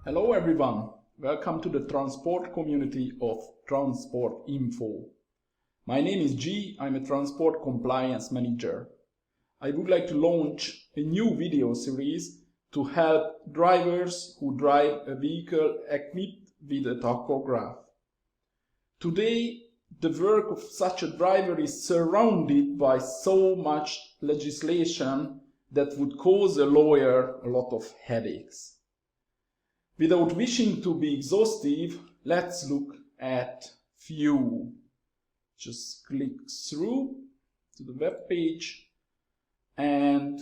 Hello everyone, welcome to the transport community of Transportinfo. My name is G, I'm a transport compliance manager. I would like to launch a new video series to help drivers who drive a vehicle equipped with a tachograph. Today, the work of such a driver is surrounded by so much legislation that would cause a lawyer a lot of headaches. Without wishing to be exhaustive, let's look at few. Just click through to the web page and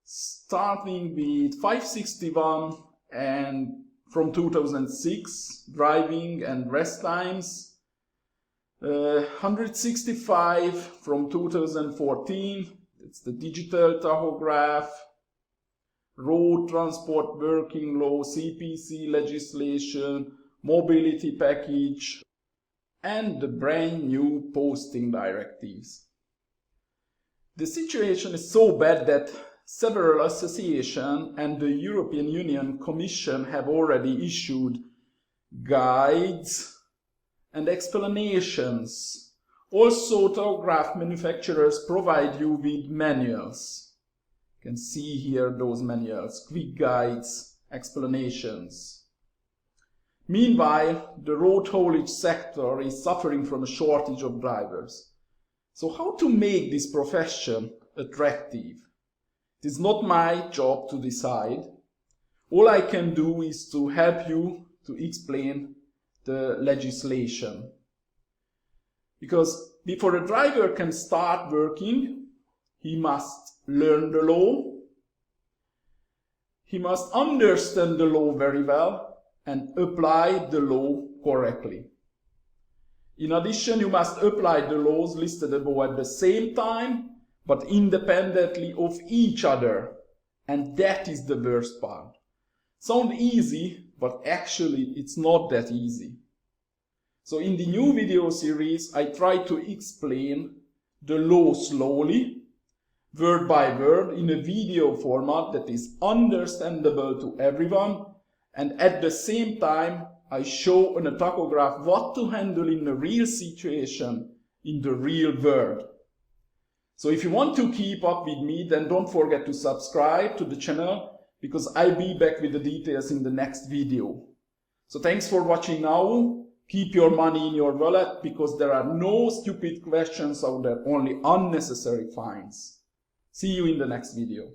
starting with 561 and from 2006, driving and rest times, 165 from 2014, it's the digital tachograph, road transport working law, CPC legislation, mobility package, and the brand new posting directives. The situation is so bad that several associations and the European Union Commission have already issued guides and explanations. Also, tachograph manufacturers provide you with manuals. You can see here those manuals, quick guides, explanations. Meanwhile, the road haulage sector is suffering from a shortage of drivers. So how to make this profession attractive? It is not my job to decide. All I can do is to help you to explain the legislation. Because before a driver can start working, he must learn the law, he must understand the law very well and apply the law correctly. In addition, you must apply the laws listed above at the same time, but independently of each other. And that is the worst part. Sounds easy, but actually it's not that easy. So in the new video series, I try to explain the law slowly, word by word, in a video format that is understandable to everyone, and at the same time I show on a tachograph what to handle in a real situation, in the real world. So if you want to keep up with me, then don't forget to subscribe to the channel, because I'll be back with the details in the next video. So thanks for watching now. Keep your money in your wallet, because there are no stupid questions out there, only unnecessary fines. See you in the next video.